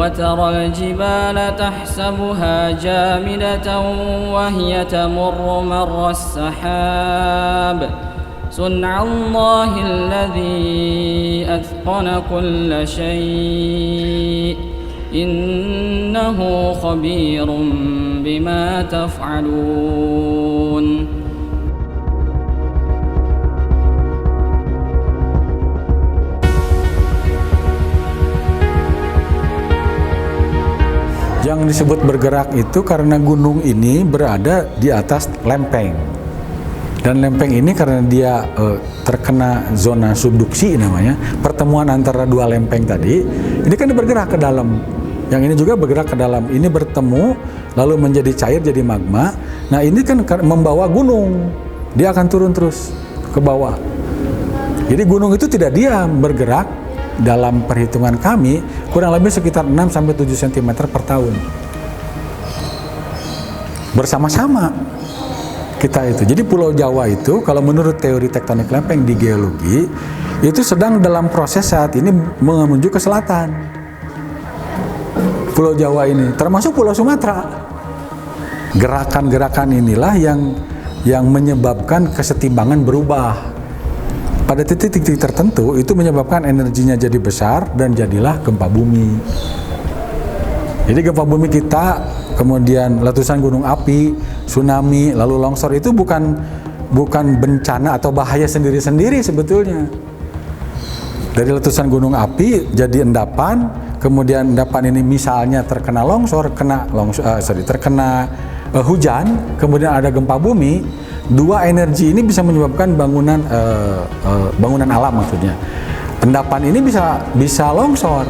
وترى الجبال تحسبها جامدة وهي تمر مر السحاب صنع الله الذي أتقن كل شيء إنه خبير بما تفعلون. Yang disebut bergerak itu karena gunung ini berada di atas lempeng. Dan lempeng ini karena dia terkena zona subduksi namanya, pertemuan antara dua lempeng tadi, ini kan bergerak ke dalam. Yang ini juga bergerak ke dalam. Ini bertemu lalu menjadi cair jadi magma. Nah, ini kan membawa gunung. Dia akan turun terus ke bawah. Jadi gunung itu tidak diam, bergerak. Dalam perhitungan kami kurang lebih sekitar 6 sampai 7 cm per tahun. Bersama-sama kita itu. Jadi Pulau Jawa itu kalau menurut teori tektonik lempeng di geologi itu sedang dalam proses saat ini menuju ke selatan. Pulau Jawa ini termasuk Pulau Sumatera. Gerakan-gerakan inilah yang menyebabkan kesetimbangan berubah. Pada titik-titik tertentu itu menyebabkan energinya jadi besar dan jadilah gempa bumi. Jadi gempa bumi kita, kemudian letusan gunung api, tsunami, lalu longsor itu bukan bencana atau bahaya sendiri-sendiri sebetulnya. Dari letusan gunung api jadi endapan, kemudian endapan ini misalnya terkena longsor, terkena hujan, kemudian ada gempa bumi. Dua energi ini bisa menyebabkan bangunan alam maksudnya. Endapan ini bisa longsor.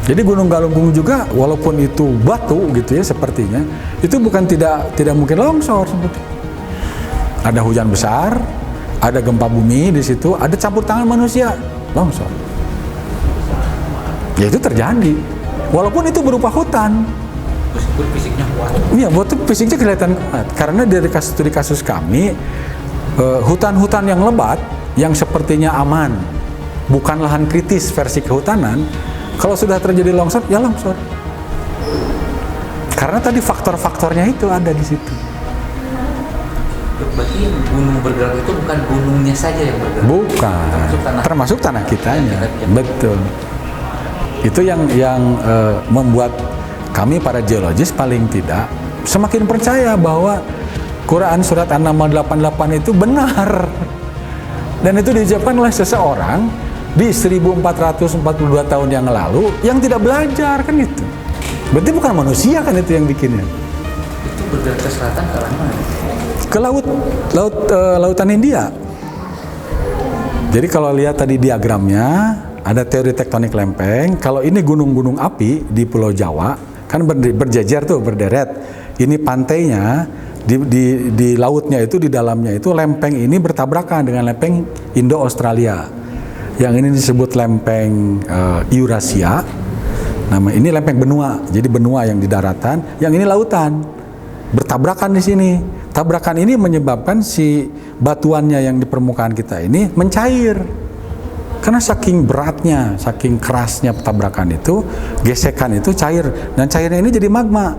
Jadi Gunung Galunggung juga walaupun itu batu gitu ya sepertinya, itu bukan tidak mungkin longsor sebetulnya. Ada hujan besar, ada gempa bumi di situ, ada campur tangan manusia, longsor. Ya itu terjadi. Walaupun itu berupa hutan. Meskipun fisiknya kuat. Iya, waktu fisiknya kelihatan kuat. Karena dari kasus kami, hutan-hutan yang lebat, yang sepertinya aman, bukan lahan kritis versi kehutanan, kalau sudah terjadi longsor, ya longsor. Karena tadi faktor-faktornya itu ada di situ. Berarti gunung bergerak itu bukan gunungnya saja yang bergerak? Bukan, termasuk tanah kitanya. Betul. Itu yang membuat kami para geologis paling tidak semakin percaya bahwa Quran surat An-Naml 88 itu benar. Dan itu diucapkan oleh seseorang di 1442 tahun yang lalu yang tidak belajar kan itu. Berarti bukan manusia kan itu yang bikinnya. Itu bergerak ke selatan ke arah mana? Ke lautan India. Jadi kalau lihat tadi diagramnya ada teori tektonik lempeng. Kalau ini gunung-gunung api di Pulau Jawa kan berjejer tuh, berderet. Ini pantainya, di lautnya itu, di dalamnya itu lempeng ini bertabrakan dengan lempeng Indo-Australia. Yang ini disebut lempeng Eurasia. Nama ini lempeng benua. Jadi benua yang di daratan, yang ini lautan. Bertabrakan di sini. Tabrakan ini menyebabkan si batuannya yang di permukaan kita ini mencair. Karena saking beratnya, saking kerasnya tabrakan itu, gesekan itu cair. Dan cairnya ini jadi magma.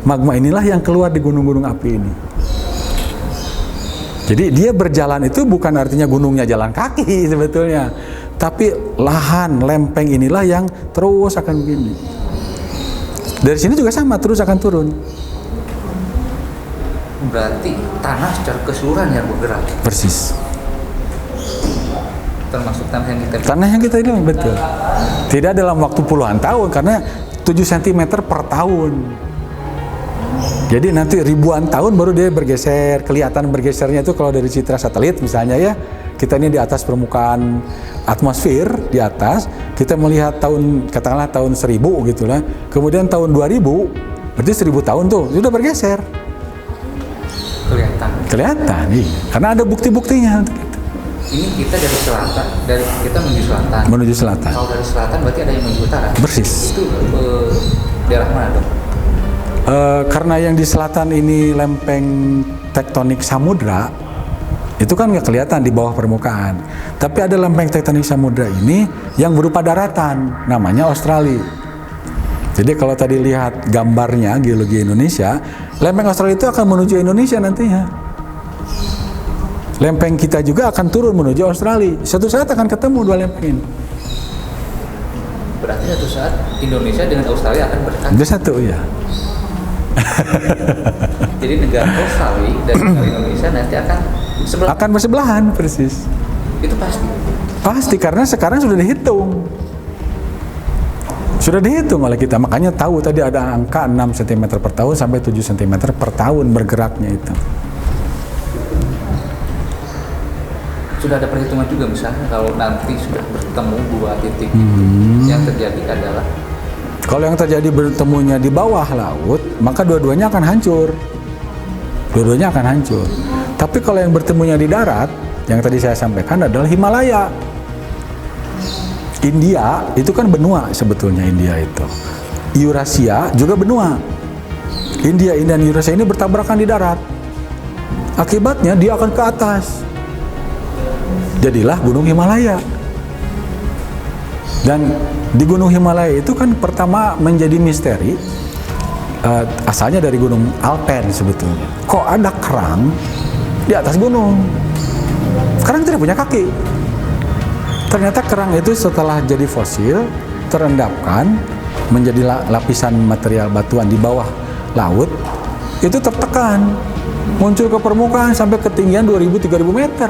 Magma inilah yang keluar di gunung-gunung api ini. Jadi dia berjalan itu bukan artinya gunungnya jalan kaki sebetulnya. Tapi lahan, lempeng inilah yang terus akan begini. Dari sini juga sama, terus akan turun. Berarti tanah secara keseluruhan yang bergerak? Persis. Termasuk tanah yang kita ini betul. Tidak dalam waktu puluhan tahun karena 7 cm per tahun. Jadi nanti ribuan tahun baru dia bergeser. Kelihatan bergesernya itu kalau dari citra satelit misalnya ya, kita ini di atas permukaan atmosfer di atas, kita melihat katakanlah tahun 1000 gitu lah. Kemudian tahun 2000, berarti 1000 tahun tuh sudah bergeser. Kelihatan, iya. Karena ada bukti-buktinya. Ini kita dari selatan, kita menuju selatan. Menuju selatan. Kalau dari selatan berarti ada yang menuju utara. Persis. Itu daerah mana dong? Karena yang di selatan ini lempeng tektonik samudra, itu kan nggak kelihatan di bawah permukaan. Tapi ada lempeng tektonik samudra ini yang berupa daratan, namanya Australia. Jadi kalau tadi lihat gambarnya geologi Indonesia, lempeng Australia itu akan menuju Indonesia nantinya. Lempeng kita juga akan turun menuju Australia. Suatu saat akan ketemu dua lempeng ini. Berarti suatu saat Indonesia dengan Australia akan berdekatan. Itu satu ya. Jadi negara Australia dan negara Indonesia nanti akan Akan bersebelahan persis. Itu pasti. Pasti karena sekarang sudah dihitung. Sudah dihitung oleh kita, makanya tahu tadi ada angka 6 cm per tahun sampai 7 cm per tahun bergeraknya itu. Sudah ada perhitungan juga misalnya kalau nanti sudah bertemu dua titik yang terjadi adalah kalau yang terjadi bertemunya di bawah laut, maka dua-duanya akan hancur. Dua-duanya akan hancur. Tapi kalau yang bertemunya di darat, yang tadi saya sampaikan adalah Himalaya. India itu kan benua sebetulnya India itu. Eurasia juga benua. India dan Eurasia ini bertabrakan di darat. Akibatnya dia akan ke atas. Jadilah Gunung Himalaya. Dan di Gunung Himalaya itu kan pertama menjadi misteri. Asalnya dari Gunung Alpen sebetulnya. Kok ada kerang di atas gunung? Kerang tidak punya kaki. Ternyata kerang itu setelah jadi fosil, terendapkan menjadi lapisan material batuan di bawah laut, itu tertekan, muncul ke permukaan sampai ketinggian 2000-3000 meter.